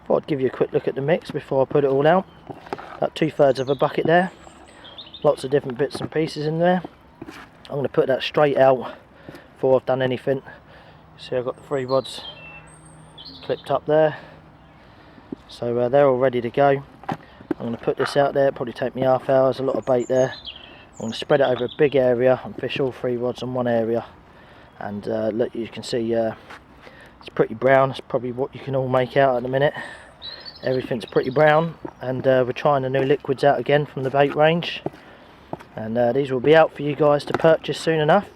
Thought I'd give you a quick look at the mix before I put it all out. About 2/3 of a bucket there. Lots of different bits and pieces in there. I'm going to put that straight out before I've done anything. See, I've got the 3 rods clipped up there, so they're all ready to go. I'm going to put this out there. It'll probably take me half hour. There's a lot of bait there. I'm going to spread it over a big area and fish all 3 rods in one area. And look, you can see it's pretty brown. It's probably what you can all make out at the minute. Everything's pretty brown, and we're trying the new liquids out again from the bait range, and these will be out for you guys to purchase soon enough.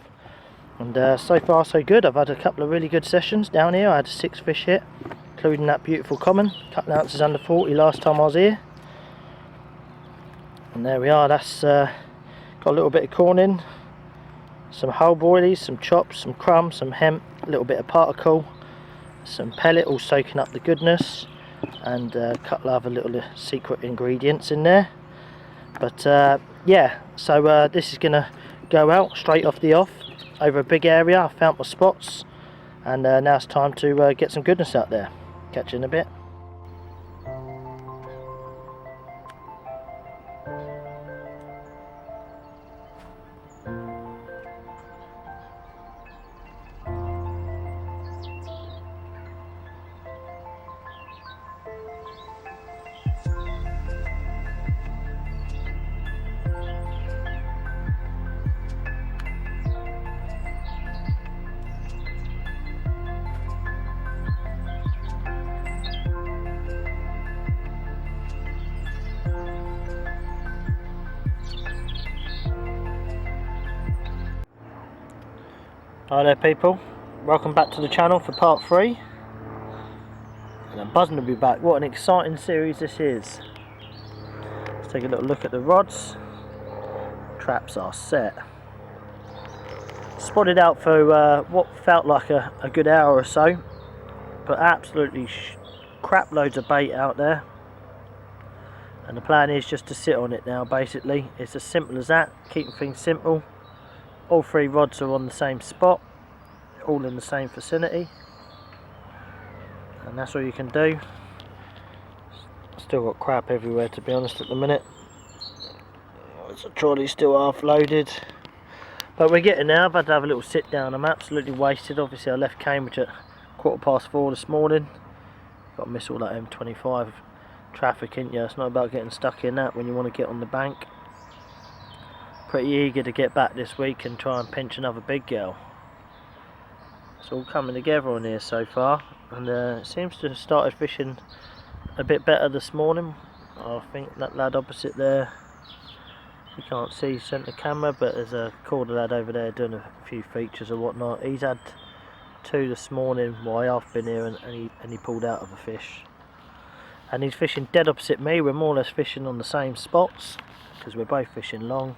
And so far so good. I've had a couple of really good sessions down here. I had 6 fish hit, including that beautiful common, a couple of ounces under 40 last time I was here. And there we are. That's got a little bit of corn in, some whole boilies, some chops, some crumbs, some hemp, a little bit of particle, some pellet all soaking up the goodness, and a couple of other little secret ingredients in there. But yeah, so this is going to go out straight off the off over a big area. I found my spots, and now it's time to get some goodness out there. Catch you in a bit. Hi there people, welcome back to the channel for part 3, and I'm buzzing to be back. What an exciting series this is. Let's take a little look at the rods. Traps are set. Spotted out for what felt like a good hour or so, but absolutely crap loads of bait out there, and the plan is just to sit on it now. Basically it's as simple as that, keeping things simple. All 3 rods are on the same spot, all in the same vicinity, and that's all you can do. Still got crap everywhere, to be honest, at the minute. The trolley's still half loaded, but we're getting there. I've had to have a little sit down. I'm absolutely wasted. Obviously I left Cambridge at 4:15 this morning. Got to miss all that M25 traffic, ain't you? It's not about getting stuck in that when you want to get on the bank. Pretty eager to get back this week and try and pinch another big girl. It's all coming together on here so far, and it seems to have started fishing a bit better this morning. I think that lad opposite there, you can't see centre camera, but there's a corner lad over there doing a few features or whatnot. He's had 2 this morning while I've been here, and he pulled out of a fish. And he's fishing dead opposite me. We're more or less fishing on the same spots because we're both fishing long.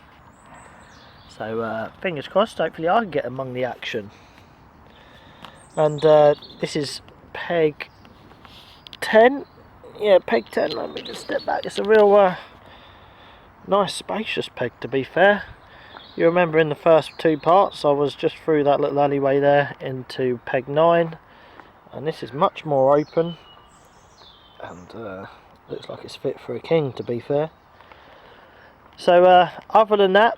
So fingers crossed, hopefully I can get among the action. And this is peg 10. Yeah, peg 10. Let me just step back. It's a real nice spacious peg, to be fair. You remember in the first 2 parts I was just through that little alleyway there into peg 9, and this is much more open, and looks like it's fit for a king, to be fair. So other than that,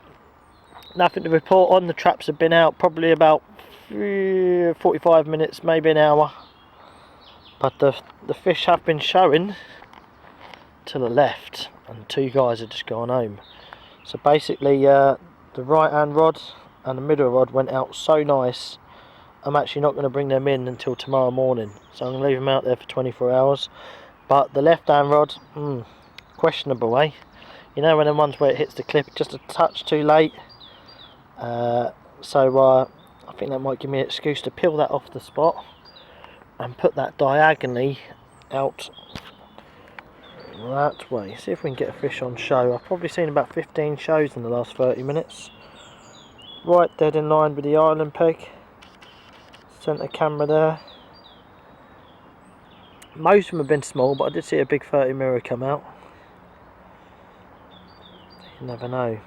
nothing to report on. The traps have been out probably about 45 minutes, maybe an hour, but the fish have been showing to the left, and 2 guys have just gone home. So basically the right hand rod and the middle rod went out so nice, I'm actually not going to bring them in until tomorrow morning, so I'm going to leave them out there for 24 hours. But the left hand rod, questionable, eh? You know, when the ones where it hits the clip just a touch too late. So I think that might give me an excuse to peel that off the spot and put that diagonally out that way. See if we can get a fish on show. I've probably seen about 15 shows in the last 30 minutes. Right dead in line with the island peg. Centre camera there. Most of them have been small, but I did see a big 30 mirror come out. You never know.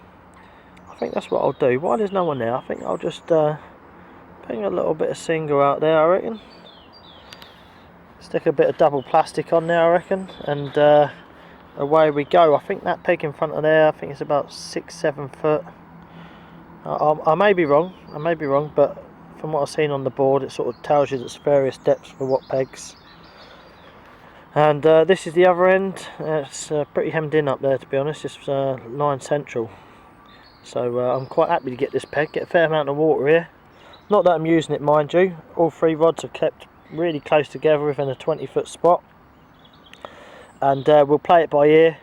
I think that's what I'll do. While there's no one there, I think I'll just ping a little bit of single out there, I reckon. Stick a bit of double plastic on there, I reckon, and away we go. I think that peg in front of there, I think it's about 6-7 foot. I may be wrong, but from what I've seen on the board, it sort of tells you there's various depths for what pegs. And this is the other end. It's pretty hemmed in up there, to be honest. It's line central. So I'm quite happy to get this peg, get a fair amount of water here. Not that I'm using it, mind you. All three rods are kept really close together within a 20-foot spot. And we'll play it by ear.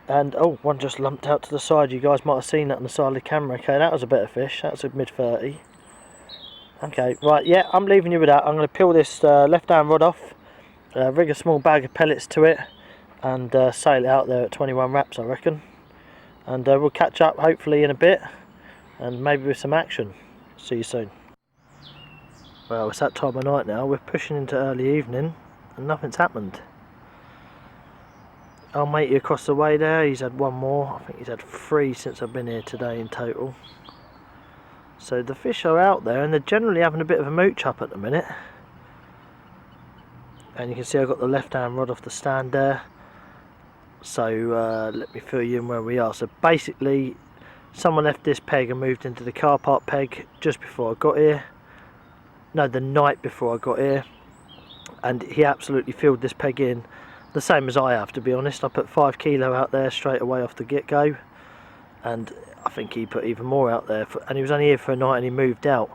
And oh, one just lumped out to the side. You guys might have seen that on the side of the camera. Okay, that was a better fish. That's a mid-30. Okay, right, yeah, I'm leaving you with that. I'm going to peel this left-hand rod off, rig a small bag of pellets to it, and sail it out there at 21 wraps, I reckon. And we'll catch up hopefully in a bit, and maybe with some action. See you soon. Well, it's that time of night now. We're pushing into early evening, and nothing's happened. Our matey across the way there, he's had one more. I think he's had 3 since I've been here today in total. So the fish are out there, and they're generally having a bit of a mooch up at the minute. And you can see I've got the left hand rod off the stand there. So let me fill you in where we are. So basically, someone left this peg and moved into the car park peg just before I got here. No, the night before I got here. And he absolutely filled this peg in, the same as I have, to be honest. I put 5 kilo out there straight away off the get-go. And I think he put even more out there, and he was only here for a night and he moved out.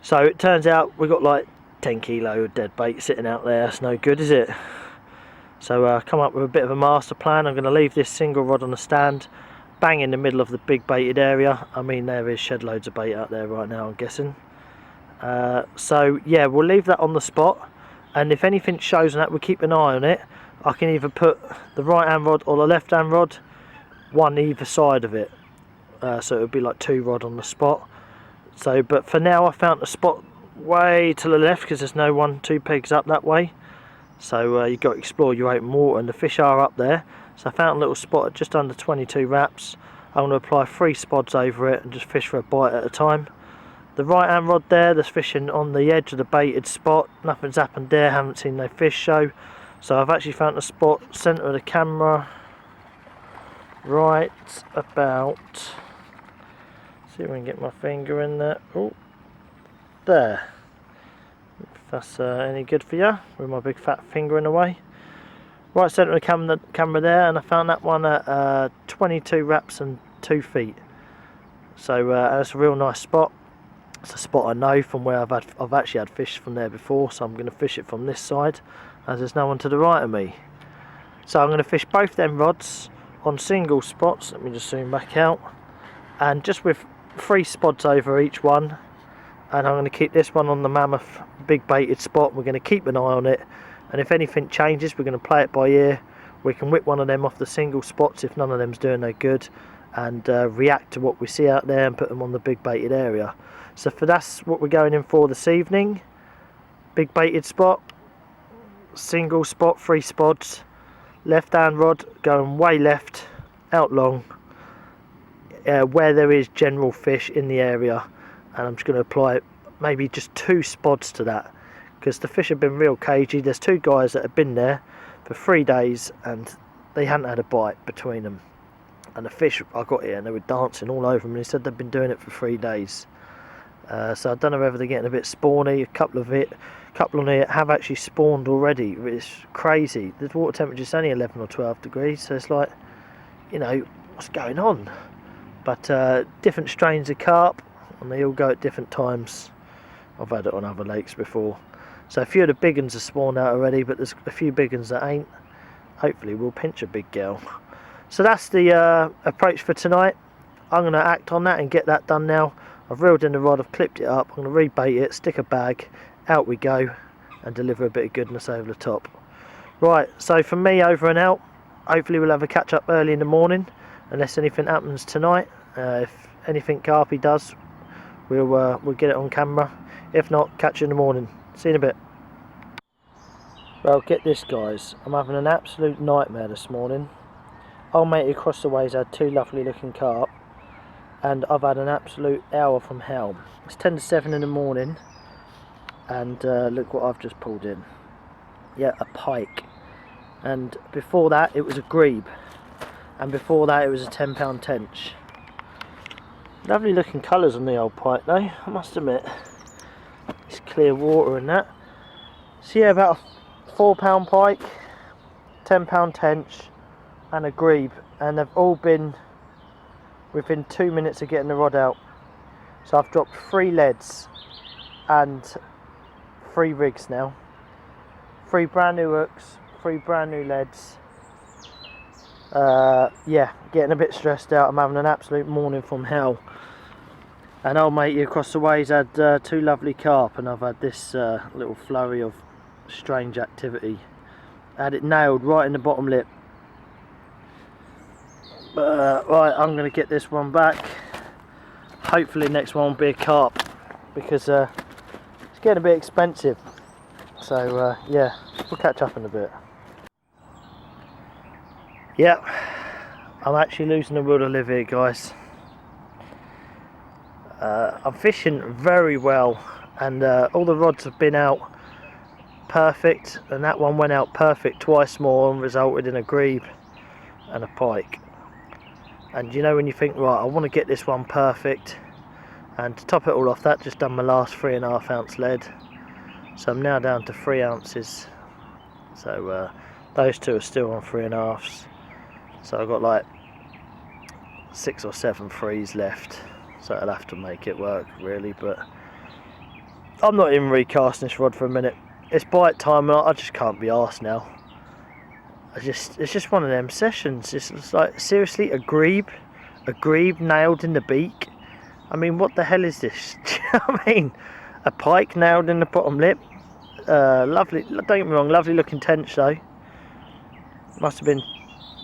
So it turns out we got like 10 kilo of dead bait sitting out there. That's no good, is it? So come up with a bit of a master plan. I'm going to leave this single rod on the stand, bang in the middle of the big baited area. I mean, there is shed loads of bait out there right now, I'm guessing. So yeah, we'll leave that on the spot, and if anything shows on that, we'll keep an eye on it. I can either put the right hand rod or the left hand rod, one either side of it. So it would be like 2 rod on the spot. So, but for now I found a spot way to the left because there's no 1-2 pegs up that way. So you've got to explore your open water, and the fish are up there. So I found a little spot at just under 22 wraps. I'm going to apply 3 spods over it and just fish for a bite at a time. The right hand rod there, that's fishing on the edge of the baited spot. Nothing's happened there, haven't seen no fish show. So I've actually found a spot centre of the camera, right about, see if we can get my finger in there. Oh, there. If that's any good for you, with my big fat finger in the way. Right centre of the camera there, and I found that one at 22 wraps and 2 feet. So that's a real nice spot. It's a spot I know from where I've actually had fish from there before, so I'm going to fish it from this side, as there's no one to the right of me. So I'm going to fish both them rods on single spots. Let me just zoom back out, and just with 3 spots over each one. And I'm going to keep this one on the mammoth big baited spot. We're going to keep an eye on it, and if anything changes, we're going to play it by ear. We can whip one of them off the single spots if none of them's doing no good, and react to what we see out there and put them on the big baited area. So that's what we're going in for this evening. Big baited spot, single spot, 3 spots, left hand rod going way left, out long, where there is general fish in the area. And I'm just going to apply maybe just 2 spods to that, because the fish have been real cagey. There's 2 guys that have been there for 3 days and they hadn't had a bite between them. And the fish I got here, and they were dancing all over them, and he said they've been doing it for 3 days. So I don't know whether they're getting a bit spawny. A couple on here have actually spawned already. It's crazy. The water temperature is only 11 or 12 degrees, so it's like, you know, what's going on? But different strains of carp, and they all go at different times. I've had it on other lakes before. So a few of the big ones are spawned out already, but there's a few big ones that ain't. Hopefully we'll pinch a big girl. So that's the approach for tonight. I'm going to act on that and get that done now. I've reeled in the rod, I've clipped it up, I'm going to rebait it, stick a bag, out we go, and deliver a bit of goodness over the top. Right, so from me, over and out. Hopefully we'll have a catch up early in the morning, unless anything happens tonight. If anything carpy does, we'll get it on camera. If not, catch you in the morning. See you in a bit. Well, get this guys, I'm having an absolute nightmare this morning. Old matey across the way's had 2 lovely looking carp, and I've had an absolute hour from hell. It's 10 to 7 in the morning, and look what I've just pulled in. Yeah, a pike. And before that it was a grebe, and before that it was a 10-pound tench. Lovely looking colours on the old pike though, I must admit. It's clear water and that. So yeah, about a 4-pound pike, 10-pound tench and a grebe, and they've all been within 2 minutes of getting the rod out. So I've dropped 3 leads and 3 rigs now. 3 brand new hooks, 3 brand new leads. Yeah, getting a bit stressed out. I'm having an absolute morning from hell. And old matey across the way's had 2 lovely carp, and I've had this little flurry of strange activity. I had it nailed right in the bottom lip. Right, I'm going to get this one back. Hopefully next one will be a carp, because it's getting a bit expensive. So yeah, we'll catch up in a bit. Yep, I'm actually losing the will to live here, guys. I'm fishing very well, and all the rods have been out perfect, and that one went out perfect twice more and resulted in a grebe and a pike. And you know when you think, right, I want to get this one perfect, and to top it all off, that just done my last 3.5 ounce lead, so I'm now down to 3 ounces. So those 2 are still on 3.5s, so I've got like 6 or 7 3s left, so I'll have to make it work really. But I'm not even recasting this rod for a minute. It's bite time and I just can't be arsed now. It's just one of them sessions. It's like, seriously, a grebe nailed in the beak. I mean, what the hell is this? Do you know what I mean? A pike nailed in the bottom lip. Lovely, don't get me wrong, lovely looking tench though. Must have been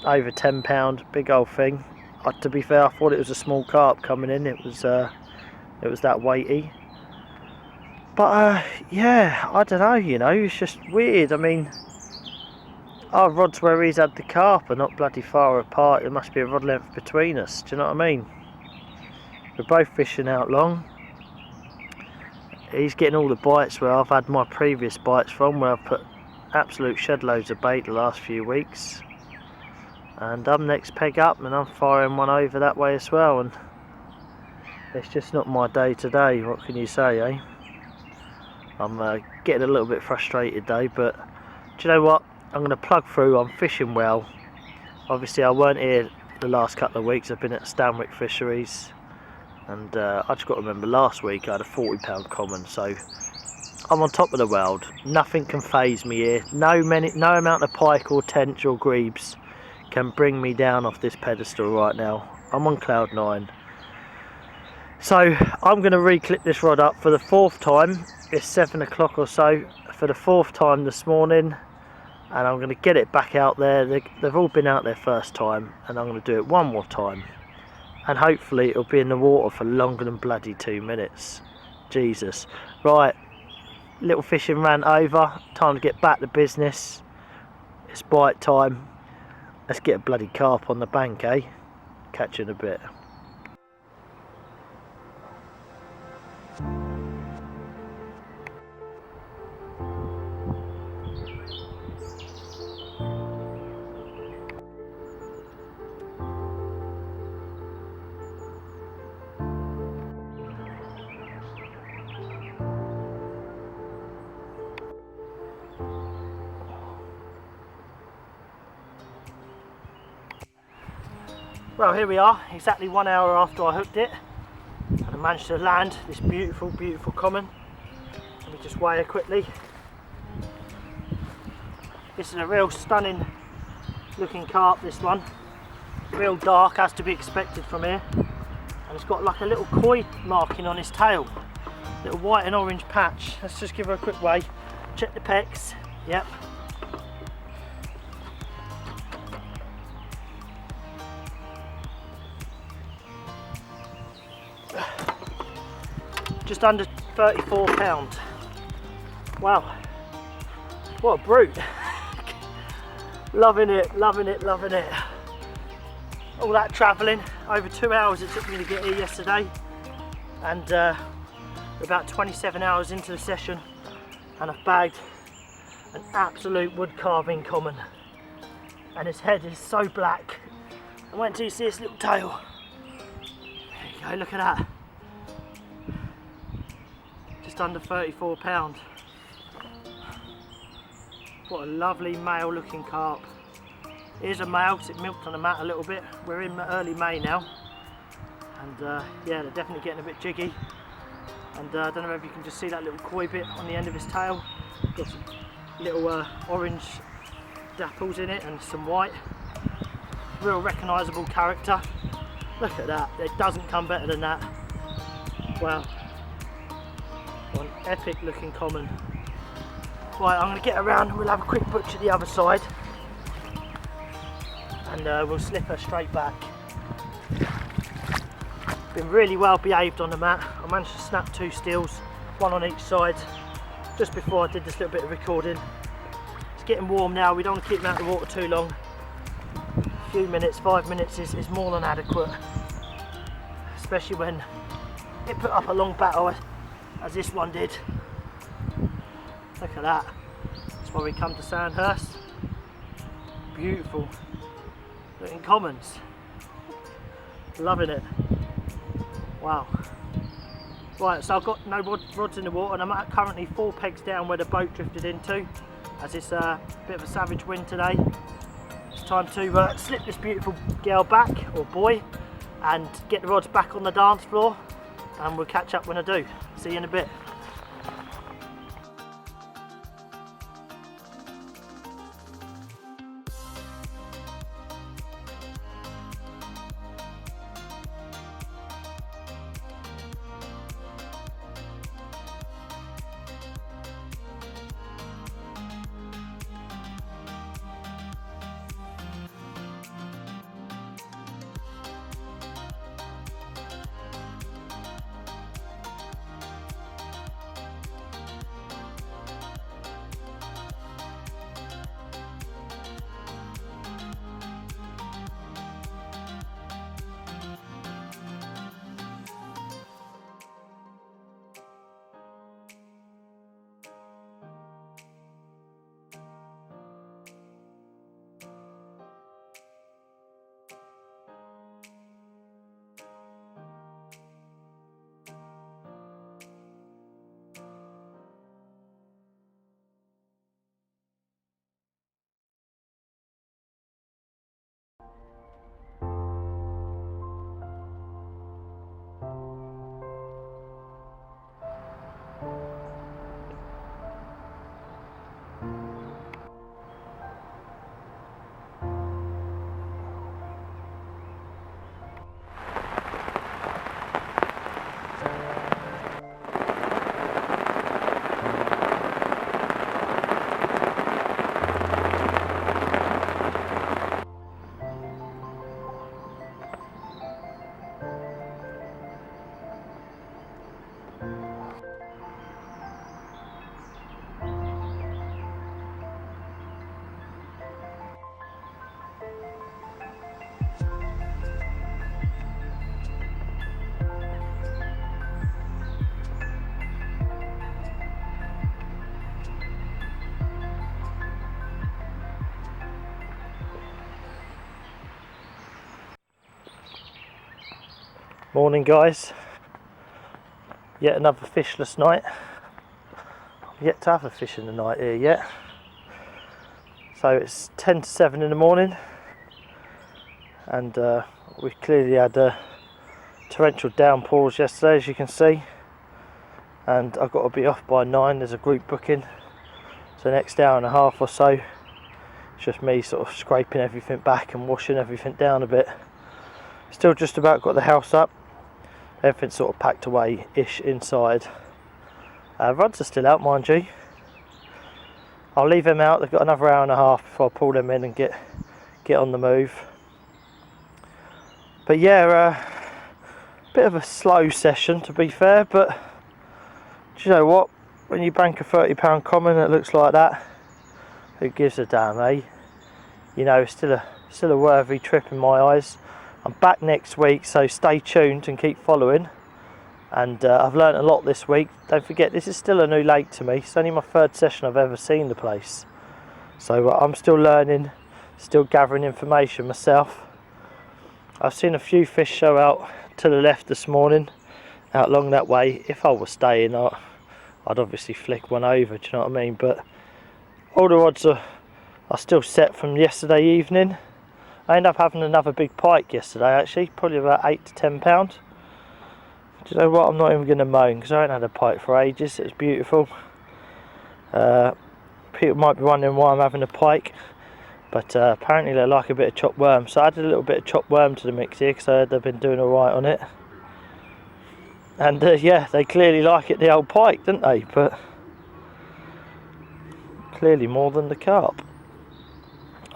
over 10 pound, big old thing. To be fair, I thought it was a small carp coming in. It was that weighty. But yeah, I don't know, you know, it's just weird. I mean, our rods where he's had the carp are not bloody far apart. There must be a rod length between us, do you know what I mean? We're both fishing out long. He's getting all the bites where I've had my previous bites from, where I've put absolute shed loads of bait the last few weeks. And I'm next peg up and I'm firing one over that way as well, and it's just not my day today. What can you say, eh? I'm getting a little bit frustrated though, but do you know what? I'm going to plug through. I'm fishing well. Obviously I weren't here the last couple of weeks. I've been at Stanwick Fisheries, and I just got to remember last week I had a 40-pound common, so I'm on top of the world. Nothing can faze me here. No amount of pike or tench or grebes can bring me down off this pedestal right now. I'm on cloud 9. So I'm going to re-clip this rod up for the 4th time. It's 7 o'clock or so, for the 4th time this morning, and I'm going to get it back out there. They've all been out there first time, and I'm going to do it one more time, and hopefully it'll be in the water for longer than bloody 2 minutes. Jesus. Right, little fishing rant over, time to get back to business. It's bite time. Let's get a bloody carp on the bank, eh? Catch you in a bit. Well, here we are, exactly 1 hour after I hooked it, and I managed to land this beautiful, beautiful common. Let me just weigh her quickly. This is a real stunning looking carp, this one. Real dark, as to be expected from here. And it's got like a little koi marking on his tail. Little white and orange patch. Let's just give her a quick weigh. Check the pecs. Yep. Just under 34 pounds. Wow, what a brute. Loving it, loving it, loving it. all that travelling, over 2 hours it took me to get here yesterday, and we're about 27 hours into the session, and I've bagged an absolute wood carving common, and his head is so black. And wait until you see his little tail. There you go, look at that. Just under 34 pounds. What a lovely male looking carp. Here's a male because it milked on the mat a little bit. We're in early May now, and yeah, they're definitely getting a bit jiggy. And I don't know if you can just see that little koi bit on the end of his tail. Got some little orange dapples in it and some white. Real recognisable character. Look at that, it doesn't come better than that. Wow, what an epic looking common. Right, I'm going to get around and we'll have a quick butcher the other side, and we'll slip her straight back. Been really well behaved on the mat. I managed to snap 2 steels, 1 on each side, just before I did this little bit of recording. It's getting warm now, we don't want to keep them out of the water too long. A few minutes, 5 minutes is more than adequate, especially when it put up a long battle as this one did. Look at that, that's why we come to Sandhurst. Beautiful looking commons, loving it. Wow. Right, so I've got no rods in the water, and I'm at currently 4 pegs down where the boat drifted into, as it's a bit of a savage wind today. It's time to slip this beautiful girl back, or boy, and get the rods back on the dance floor, and we'll catch up when I do. See you in a bit. Morning guys, yet another fishless night. I've yet to have a fish in the night here yet. So it's 10 to 7 in the morning, and we clearly had torrential downpours yesterday, as you can see, and I've got to be off by 9. There's a group booking, so the next hour and a half or so it's just me sort of scraping everything back and washing everything down a bit. Still just about got the house up. Everything's sort of packed away-ish inside. Rods are still out, mind you. I'll leave them out. They've got another hour and a half before I pull them in and get on the move. But yeah, bit of a slow session to be fair, but do you know what? When you bank a £30 common that looks like that, who gives a damn, eh? You know, still a worthy trip in my eyes. I'm back next week, so stay tuned and keep following. And I've learnt a lot this week. Don't forget, this is still a new lake to me. It's only my third session I've ever seen the place, so I'm still learning, still gathering information myself. I've seen a few fish show out to the left this morning, out along that way. If I was staying, I'd obviously flick one over, do you know what I mean? But all the odds are still set from yesterday evening. I ended up having another big pike yesterday, actually, probably about 8 to 10 pound. Do you know what? I'm not even going to moan because I haven't had a pike for ages. It was beautiful. People might be wondering why I'm having a pike, but apparently they like a bit of chopped worm. So I added a little bit of chopped worm to the mix here because I heard they've been doing alright on it. And yeah, they clearly like it, the old pike, don't they? But clearly more than the carp.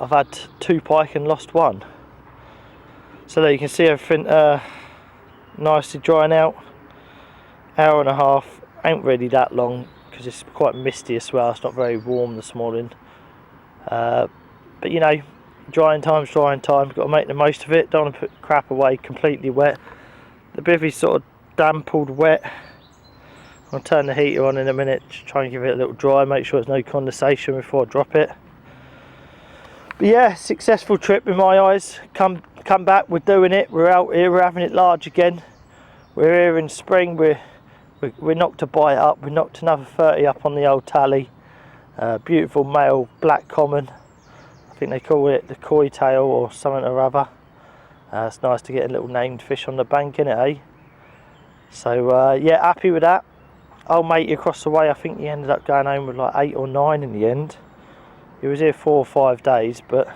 I've had 2 pike and lost 1. So there you can see everything nicely drying out. Hour and a half, ain't really that long because it's quite misty as well. It's not very warm this morning. But you know, drying time's drying time. Got to make the most of it. Don't want to put crap away completely wet. The bivvy's sort of dampled wet. I'll turn the heater on in a minute, just try and give it a little dry, make sure there's no condensation before I drop it. But yeah, successful trip in my eyes. Come back, we're doing it, we're out here, we're having it large again. We're here in spring, we're knocked a bite up, we knocked another 30 up on the old tally. Beautiful male black common. I think they call it the koi tail or something or other. It's nice to get a little named fish on the bank, innit, eh? So yeah, happy with that. Old matey across the way, I think he ended up going home with like 8 or 9 in the end. He was here 4 or 5 days, but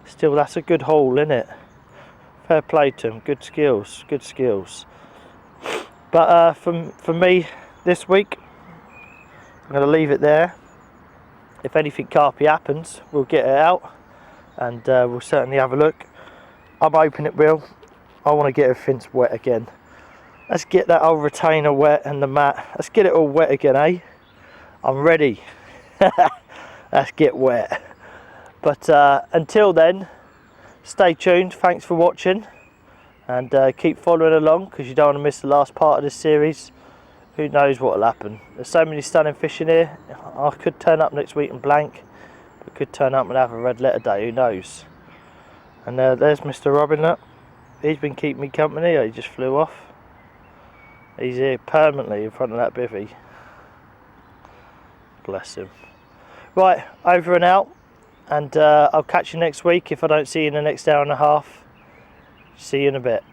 still, that's a good haul, innit? Fair play to him, good skills, good skills. But for me this week, I'm going to leave it there. If anything carpy happens, we'll get it out and we'll certainly have a look. I'm hoping it will. I want to get everything wet again. Let's get that old retainer wet and the mat. Let's get it all wet again, eh? I'm ready. Let's get wet. But until then, stay tuned. Thanks for watching, and keep following along because you don't want to miss the last part of this series. Who knows what will happen? There's so many stunning fish in here. I could turn up next week and blank, but could turn up and have a red letter day. Who knows? And there's Mr. Robin. Look, he's been keeping me company. He just flew off. He's here permanently in front of that bivvy. Bless him. Right, over and out, and I'll catch you next week if I don't see you in the next hour and a half. See you in a bit.